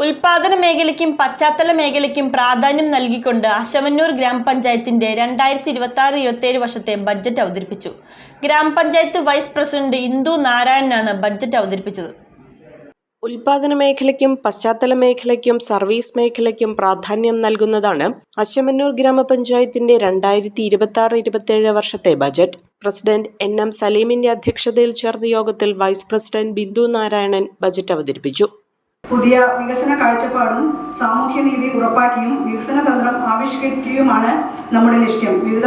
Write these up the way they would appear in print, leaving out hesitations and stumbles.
ഉൽപാദന മേഖലയ്ക്കും പശ്ചാത്തല മേഖലയ്ക്കും പ്രാധാന്യം നൽകിക്കൊണ്ട് അശമന്നൂർ ഗ്രാമപഞ്ചായത്തിന്റെ 2026-27 വർഷത്തെ ബഡ്ജറ്റ് അവതരിപ്പിച്ചു. ഗ്രാമപഞ്ചായത്ത് വൈസ് പ്രസിഡന്റ് ഇന്ദു നാരായണനാണ് ബഡ്ജറ്റ് അവതരിപ്പിച്ചത്. ഉൽപാദന മേഖലയ്ക്കും പശ്ചാത്തല മേഖലയ്ക്കും സർവീസ് മേഖലയ്ക്കും പ്രാധാന്യം നൽകുന്നതാണ് അശമന്നൂർ ഗ്രാമപഞ്ചായത്തിന്റെ 2026-27 വർഷത്തെ ബജറ്റ്. പ്രസിഡന്റ് NM സലീമിന്റെ അധ്യക്ഷതയിൽ ചേർന്ന യോഗത്തിൽ vice president Bindu Narayanan budget അവതരിപ്പിച്ചു. പുതിയ വികസന കാഴ്ചപ്പാടും സാമൂഹ്യനീതി ഉറപ്പാക്കിയും വികസന തന്ത്രം ആവിഷ്കരിക്കുകയുമാണ് നമ്മുടെ ലക്ഷ്യം. വിവിധ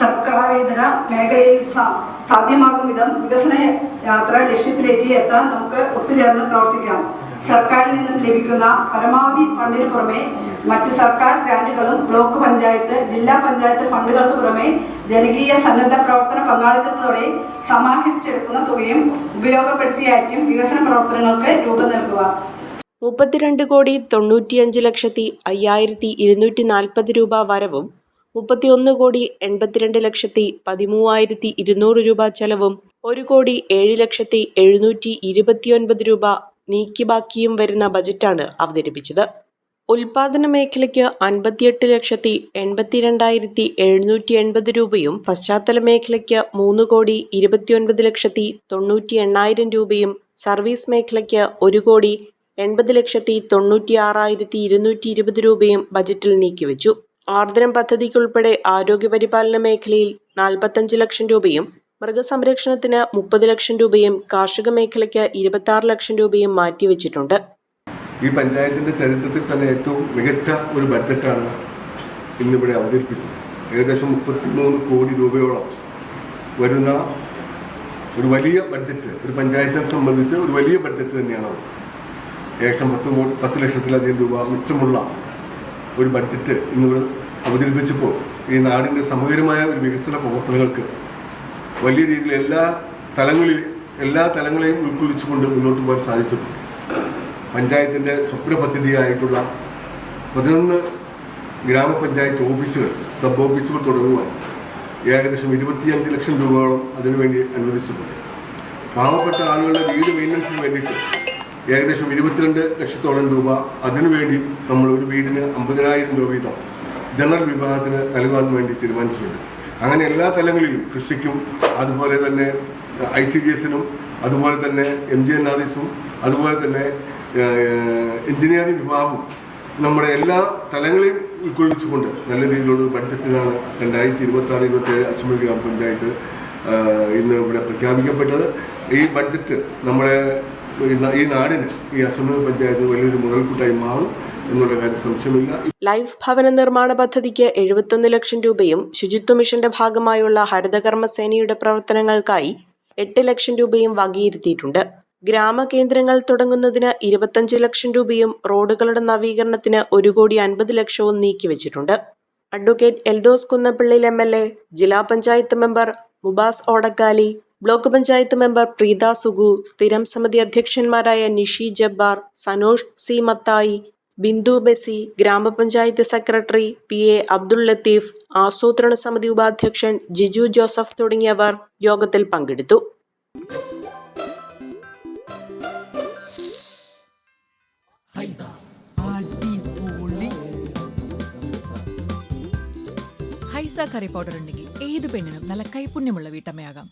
സർക്കാരിതര മേഖലയിൽ സാധ്യമാകും വിധം വികസന യാത്ര ലക്ഷ്യത്തിലേക്ക് എത്താൻ നമുക്ക് ഒത്തുചേർന്ന് പ്രവർത്തിക്കാം. സർക്കാരിൽ നിന്നും ലഭിക്കുന്ന പരമാവധി ഫണ്ടിന് പുറമെ മറ്റ് സർക്കാർ ഗ്രാന്റുകളും ബ്ലോക്ക് പഞ്ചായത്ത്, ജില്ലാ പഞ്ചായത്ത് ഫണ്ടുകൾക്ക് പുറമെ ജനകീയ സന്നദ്ധ പ്രവർത്തന പങ്കാളിത്തത്തോടെ സമാഹരിച്ചെടുക്കുന്ന തുകയും ഉപയോഗപ്പെടുത്തിയായിരിക്കും വികസന പ്രവർത്തനങ്ങൾക്ക് രൂപം നൽകുക. 32,90,5240 രൂപ വരവും 31,82,13,200 രൂപ ചെലവും 1,07,729 രൂപ നീക്കി ബാക്കിയും വരുന്ന ബജറ്റാണ് അവതരിപ്പിച്ചത്. ഉൽപാദന മേഖലയ്ക്ക് 58,82,780 രൂപയും പശ്ചാത്തല മേഖലയ്ക്ക് 3,29,98,800 രൂപയും സർവീസ് മേഖലയ്ക്ക് 1,80,96,220 രൂപയും ബജറ്റിൽ നീക്കിവെച്ചു. ആർദ്രം പദ്ധതിക്കുൾപ്പെടെ ആരോഗ്യപരിപാലന മേഖലയിൽ 45 ലക്ഷം രൂപയും മൃഗസംരക്ഷണത്തിന് 30 ലക്ഷം രൂപയും കാർഷിക മേഖലയ്ക്ക് 26 ലക്ഷം രൂപയും മാറ്റിവെച്ചിട്ടുണ്ട്. ഈ പഞ്ചായത്തിന്റെ ചരിത്രത്തിൽ തന്നെ ഏറ്റവും മികച്ച ഒരു ബഡ്ജറ്റാണ് ഇന്നിവിടെ അവതരിപ്പിച്ചത്. ഏകദേശം 33 കോടി രൂപയോളം വരുന്ന ഒരു വലിയ ബഡ്ജറ്റ്, ഒരു പഞ്ചായത്തിനെ സംബന്ധിച്ച് ഒരു വലിയ ബഡ്ജറ്റ് തന്നെയാണ്. ഏകദേശം 10 ലക്ഷത്തിലധികം രൂപ മിച്ചമുള്ള ഒരു ബഡ്ജറ്റ് ഇന്നിവിടെ അവതരിപ്പിച്ചപ്പോൾ ഈ നാടിൻ്റെ സമഗ്രമായ ഒരു വികസന പ്രവർത്തനങ്ങൾക്ക് വലിയ രീതിയിൽ എല്ലാ തലങ്ങളെയും ഉൾക്കൊള്ളിച്ചുകൊണ്ട് മുന്നോട്ട് പോകാൻ സാധിച്ചിട്ടുണ്ട്. പഞ്ചായത്തിൻ്റെ സ്വപ്ന പദ്ധതിയായിട്ടുള്ള 11 ഗ്രാമപഞ്ചായത്ത് ഓഫീസുകൾ, സബ് ഓഫീസുകൾ തുടങ്ങുവാൻ ഏകദേശം 25 ലക്ഷം രൂപയോളം അതിനുവേണ്ടി അനുവദിച്ചിട്ടുണ്ട്. പാവപ്പെട്ട ആളുകളുടെ വീട് മെയിൻ്റനൻസിന് വേണ്ടിയിട്ട് ഏകദേശം 22 ലക്ഷത്തോളം രൂപ അതിനുവേണ്ടി നമ്മൾ ഒരു വീടിന് 50,000 രൂപ വീതം ജനറൽ വിഭാഗത്തിന് നൽകാൻ വേണ്ടി തീരുമാനിച്ചിട്ടുണ്ട്. അങ്ങനെ എല്ലാ തലങ്ങളിലും കൃഷിക്കും, അതുപോലെ തന്നെ ICDSനും, അതുപോലെ തന്നെ MGNRESും, അതുപോലെ തന്നെ എഞ്ചിനീയറിംഗ് വിഭാഗവും നമ്മുടെ എല്ലാ തലങ്ങളെയും ഉൾക്കൊള്ളിച്ചുകൊണ്ട് നല്ല രീതിയിലുള്ള ബഡ്ജറ്റിലാണ് 2026-27 അശമന്നൂർ ഗ്രാമപഞ്ചായത്ത് ഇന്ന് ഇവിടെ പ്രഖ്യാപിക്കപ്പെട്ടത്. ഈ ബഡ്ജറ്റ് നമ്മുടെ ഈ നാടിന്, ഈ അശമന്നൂർ പഞ്ചായത്തിന് വലിയൊരു മുതൽക്കൂട്ടായി മാറും എന്നുള്ള കാര്യം സംശയമില്ല. ലൈഫ് ഭവന നിർമ്മാണ പദ്ധതിക്ക് 71 ലക്ഷം രൂപയും ശുചിത്വ മിഷന്റെ ഭാഗമായുള്ള ഹരിതകർമ്മ സേനയുടെ പ്രവർത്തനങ്ങൾക്കായി 8 ലക്ഷം രൂപയും വകയിരുത്തിയിട്ടുണ്ട്. ഗ്രാമകേന്ദ്രങ്ങൾ തുടങ്ങുന്നതിന് 25 ലക്ഷം രൂപയും റോഡുകളുടെ നവീകരണത്തിന് 1,50 ലക്ഷവും നീക്കിവെച്ചിട്ടുണ്ട്. അഡ്വക്കേറ്റ് എൽദോസ് കുന്നപ്പിള്ളിൽ MLA, ജില്ലാ panchayat member Mubas Odakkali, block panchayat member Preetha Sugu, സ്ഥിരം സമിതി അധ്യക്ഷന്മാരായ നിഷി ജബ്ബാർ, സനോഷ് സി മത്തായി, ബിന്ദു ബെസി, ഗ്രാമപഞ്ചായത്ത് സെക്രട്ടറി PA അബ്ദുൾ ലത്തീഫ്, ആസൂത്രണ സമിതി ഉപാധ്യക്ഷൻ ജിജു ജോസഫ് തുടങ്ങിയവർ യോഗത്തിൽ പങ്കെടുത്തു. ഹൈസ കറി പൗഡർ ഉണ്ടെങ്കിൽ ഏത് പെണ്ണിനും നല്ല കൈപുണ്യമുള്ള വീട്ടമ്മയാകാം.